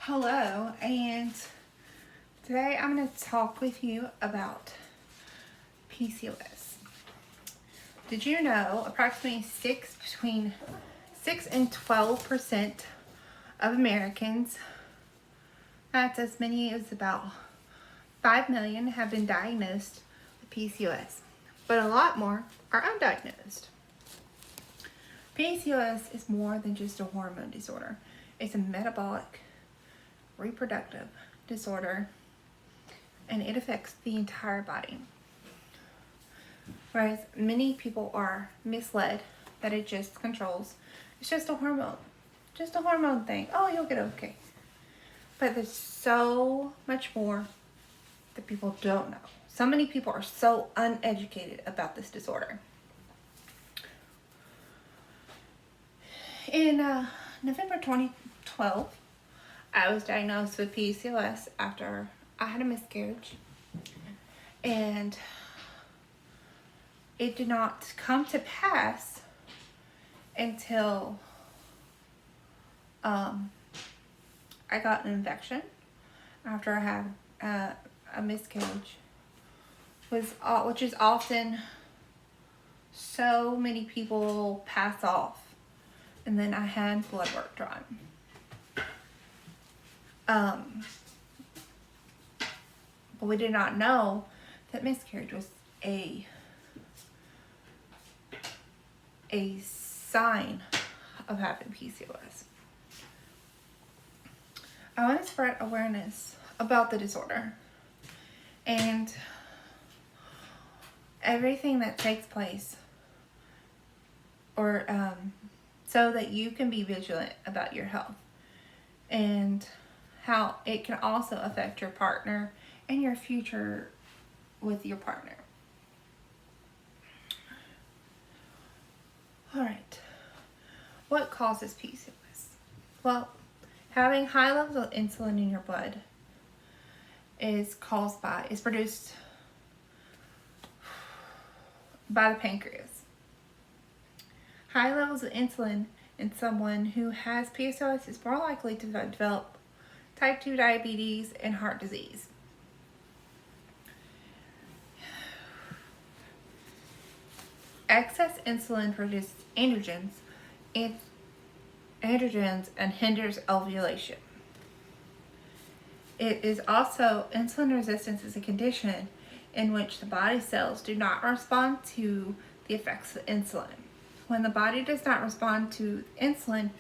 Hello, and today I'm going to talk with you about PCOS. Did you know approximately between 6 and 12% of Americans, that's as many as about 5 million, have been diagnosed with PCOS, but a lot more are undiagnosed. PCOS is more than just a hormone disorder. It's a metabolic, reproductive disorder, and it affects the entire body. Whereas many people are misled that it just controls, it's just a hormone thing. Oh, you'll get okay. But there's so much more that people don't know. So many people are so uneducated about this disorder. In November 2012, I was diagnosed with PCOS after I had a miscarriage, and it did not come to pass until I got an infection after I had a miscarriage, which is often so many people pass off, and then I had blood work drawn. But we did not know that miscarriage was a sign of having PCOS. I want to spread awareness about the disorder and everything that takes place, or so that you can be vigilant about your health and how it can also affect your partner and your future with your partner. Alright, what causes PCOS? Well, having high levels of insulin in your blood is produced by the pancreas. High levels of insulin in someone who has PCOS is more likely to develop type 2 diabetes and heart disease. Excess insulin produces androgens and hinders ovulation. It is also, insulin resistance is a condition in which the body cells do not respond to the effects of insulin. When the body does not respond to insulin,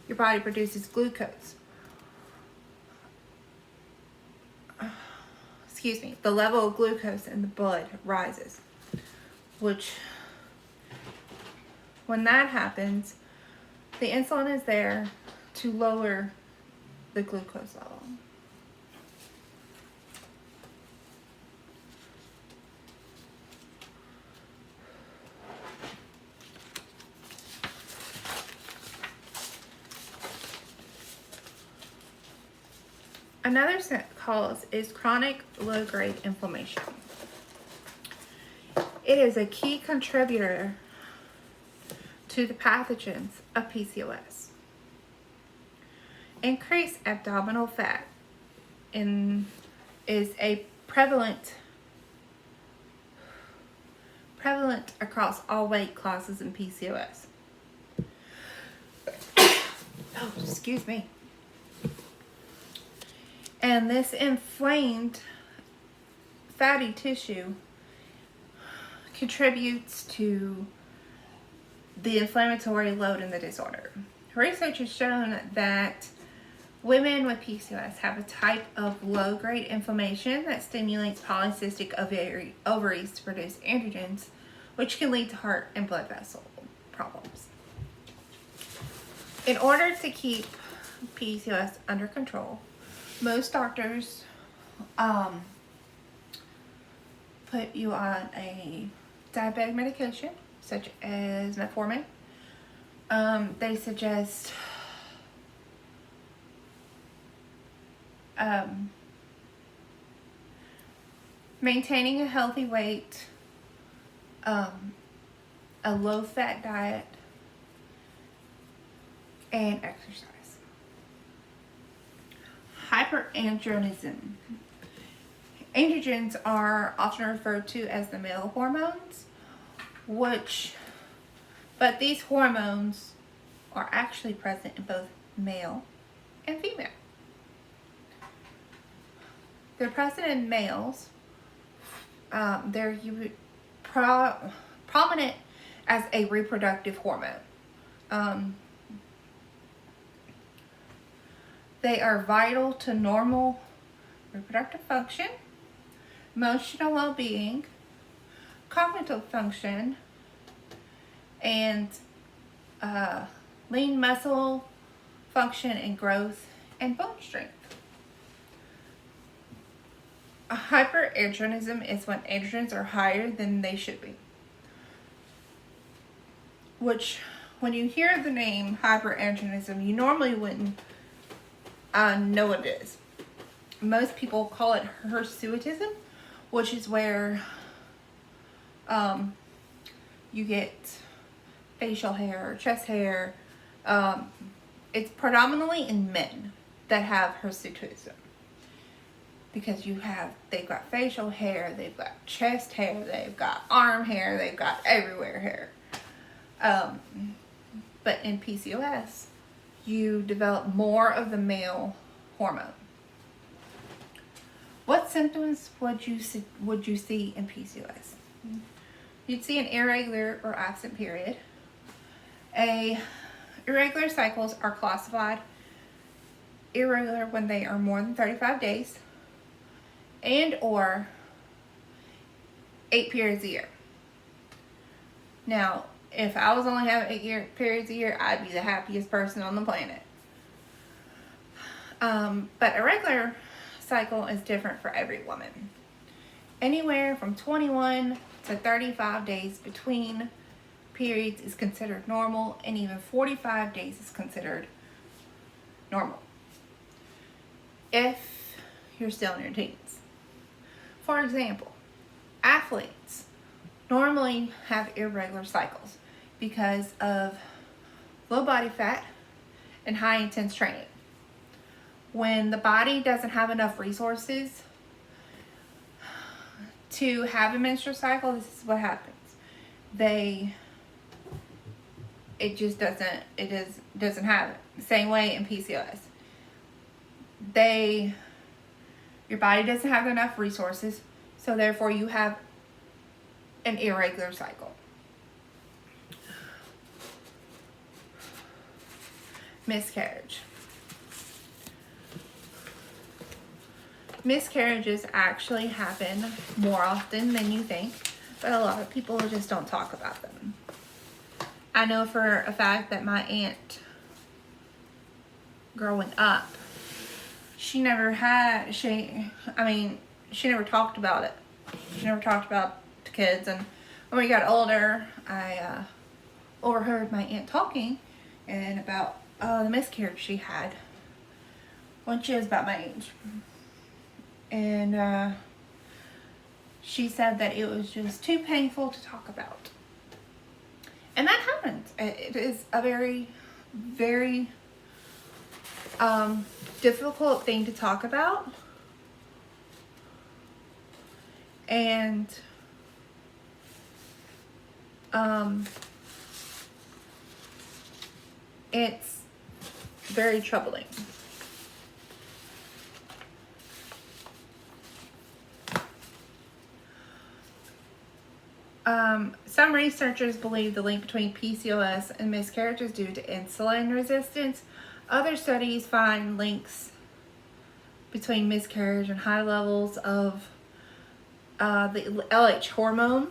your body produces glucose. The level of glucose in the blood rises, which, when that happens, the insulin is there to lower the glucose level. Another cause is chronic low-grade inflammation. It is a key contributor to the pathogens of PCOS. Increased abdominal fat is a prevalent across all weight classes in PCOS. Oh, excuse me. And this inflamed fatty tissue contributes to the inflammatory load in the disorder. Research has shown that women with PCOS have a type of low-grade inflammation that stimulates polycystic ovaries to produce androgens, which can lead to heart and blood vessel problems. In order to keep PCOS under control, most doctors put you on a diabetic medication, such as metformin. They suggest maintaining a healthy weight, a low-fat diet, and exercise. hyperandrogenism. Androgens are often referred to as the male hormones, but these hormones are actually present in both male and female. They're present in males. They're prominent as a reproductive hormone. They are vital to normal reproductive function, emotional well-being, cognitive function, and lean muscle function and growth and bone strength. Hyperandrogenism is when androgens are higher than they should be. Which, when you hear the name hyperandrogenism, you normally wouldn't know what it is. Most people call it hirsutism, which is where you get facial hair or chest hair. It's predominantly in men that have hirsutism. Because they've got facial hair, they've got chest hair, they've got arm hair, they've got everywhere hair. But in PCOS, you develop more of the male hormone. What symptoms would you see in PCOS? You'd see an irregular or absent period. Irregular cycles are classified irregular when they are more than 35 days and or 8 periods a year. Now, if I was only having 8 periods a year, I'd be the happiest person on the planet. But a regular cycle is different for every woman. Anywhere from 21 to 35 days between periods is considered normal, and even 45 days is considered normal if you're still in your teens. For example, athletes normally have irregular cycles because of low body fat and high intense training. When the body doesn't have enough resources to have a menstrual cycle, this is what happens. It just doesn't have it. Same way in PCOS. Your body doesn't have enough resources, so therefore you have an irregular cycle. Miscarriage. Miscarriages actually happen more often than you think, but a lot of people just don't talk about them. I know for a fact that my aunt, growing up, she never talked about it. She never talked about the kids, and when we got older, I overheard my aunt talking and about the miscarriage she had when she was about my age. And she said that it was just too painful to talk about. And that happens. It is a very, very difficult thing to talk about. And it's very troubling. Some researchers believe the link between PCOS and miscarriage is due to insulin resistance. Other studies find links between miscarriage and high levels of the LH hormone,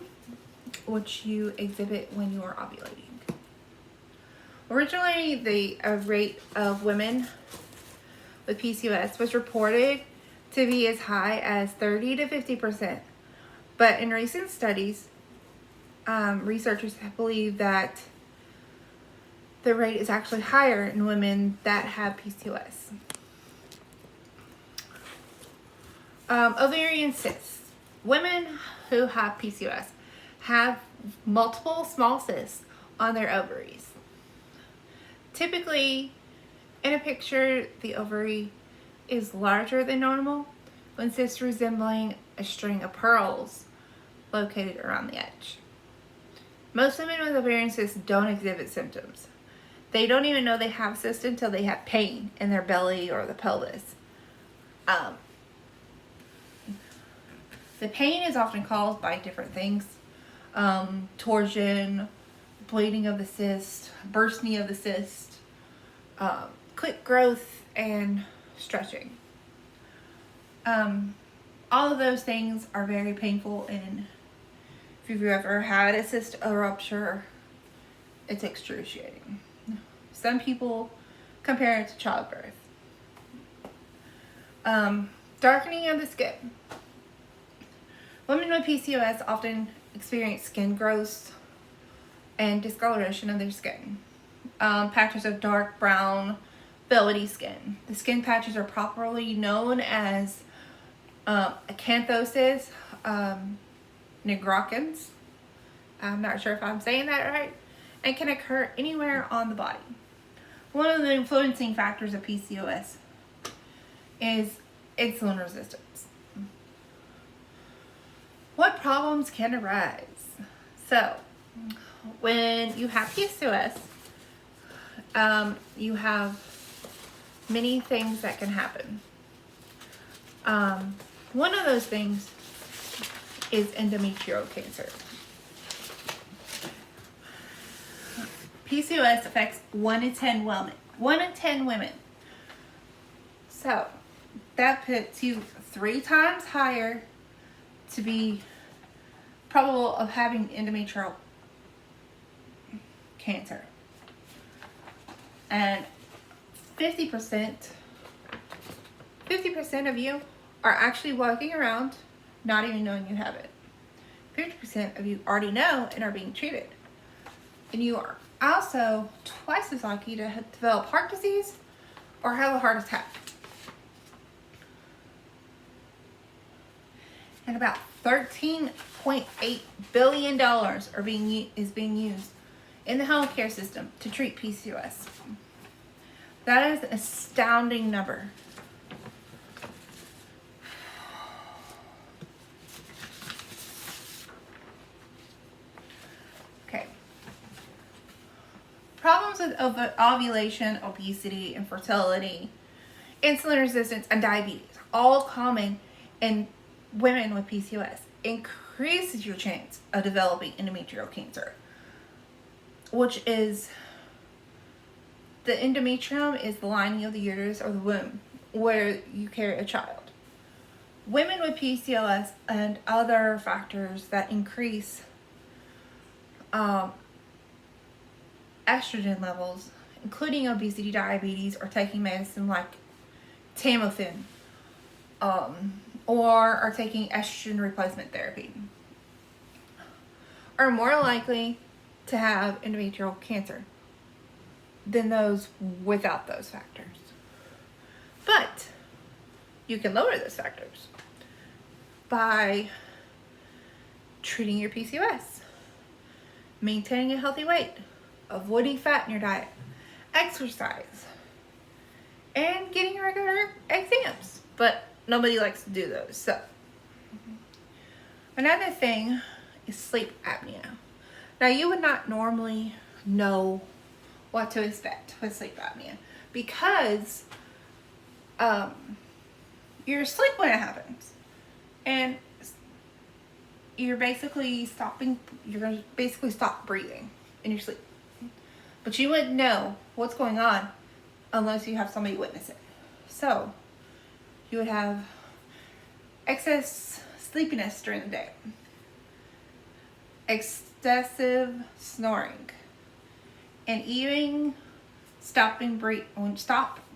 which you exhibit when you are ovulating. Originally, the rate of women with PCOS was reported to be as high as 30 to 50%. But in recent studies, researchers believe that the rate is actually higher in women that have PCOS. Ovarian cysts. Women who have PCOS have multiple small cysts on their ovaries. Typically, in a picture, the ovary is larger than normal when cysts resembling a string of pearls located around the edge. Most women with ovarian cysts don't exhibit symptoms. They don't even know they have cysts until they have pain in their belly or the pelvis. The pain is often caused by different things. Torsion, bleeding of the cyst, bursting of the cyst, quick growth, and stretching. All of those things are very painful, and if you've ever had a cyst rupture, it's excruciating. Some people compare it to childbirth. Darkening of the skin. Women with PCOS often experience skin growths and discoloration of their skin. Patches of dark brown, velvety skin. The skin patches are properly known as acanthoses nigricans. I'm not sure if I'm saying that right. And can occur anywhere on the body. One of the influencing factors of PCOS is insulin resistance. What problems can arise? So, when you have PCOS, you have many things that can happen. One of those things is endometrial cancer. PCOS affects 1 in 10 women. 1 in 10 women. So, that puts you 3 times higher to be probable of having endometrial cancer. And 50% of you are actually walking around not even knowing you have it. 50% of you already know and are being treated. And you are also twice as likely to develop heart disease or have a heart attack. And about $13.8 billion is being used in the healthcare system to treat PCOS. That is an astounding number. Okay. Problems with ovulation, obesity, infertility, insulin resistance, and diabetes, all common in women with PCOS, increases your chance of developing endometrial cancer, which is, the endometrium is the lining of the uterus or the womb where you carry a child. Women with PCOS and other factors that increase estrogen levels, including obesity, diabetes, or taking medicine like tamoxifen, or are taking estrogen replacement therapy, are more likely to have endometrial cancer than those without those factors. But you can lower those factors by treating your PCOS, maintaining a healthy weight, avoiding fat in your diet, exercise, and getting regular exams. But nobody likes to do those. So, another thing is sleep apnea. Now, you would not normally know what to expect with sleep apnea because you're asleep when it happens, and you're basically stop breathing in your sleep. But you wouldn't know what's going on unless you have somebody witness it. So, you would have excess sleepiness during the day, excessive snoring, and even stop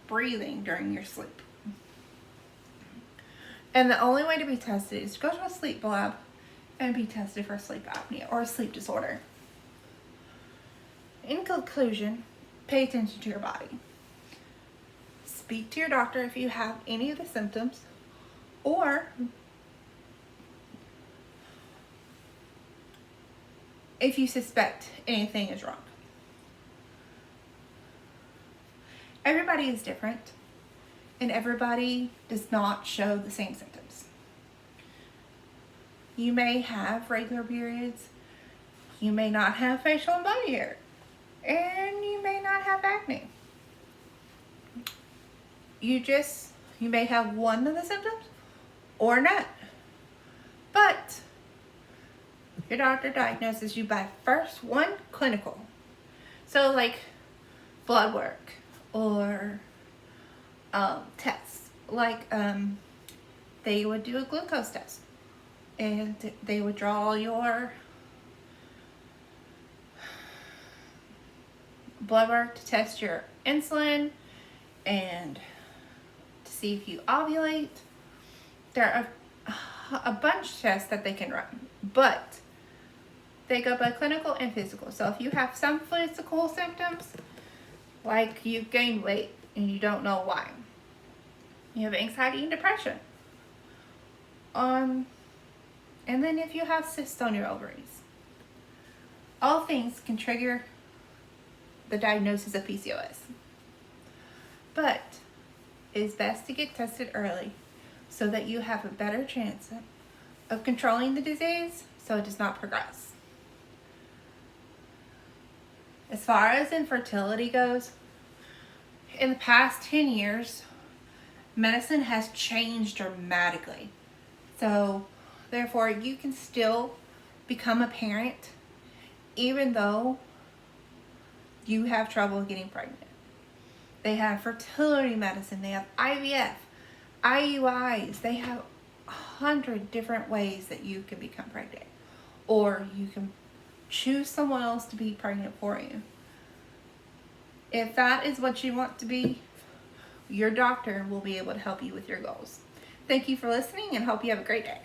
breathing during your sleep. And the only way to be tested is to go to a sleep lab and be tested for sleep apnea or a sleep disorder. In conclusion, pay attention to your body. Speak to your doctor if you have any of the symptoms, or if you suspect anything is wrong. Everybody is different, and everybody does not show the same symptoms. You may have regular periods, you may not have facial and body hair, and you may not have acne. You may have one of the symptoms or not. But your doctor diagnoses you by first one clinical. So like blood work or tests. Like they would do a glucose test and they would draw your blood work to test your insulin and to see if you ovulate. There are a bunch of tests that they can run, but they go by clinical and physical. So if you have some physical symptoms, like you've gained weight and you don't know why, you have anxiety and depression, and then if you have cysts on your ovaries, all things can trigger the diagnosis of PCOS. But it's best to get tested early so that you have a better chance of controlling the disease so it does not progress. As far as infertility goes, in the past 10 years, medicine has changed dramatically. So, therefore, you can still become a parent even though you have trouble getting pregnant. They have fertility medicine, they have IVF, IUIs, they have 100 different ways that you can become pregnant. Or you can choose someone else to be pregnant for you. If that is what you want to be, your doctor will be able to help you with your goals. Thank you for listening and hope you have a great day.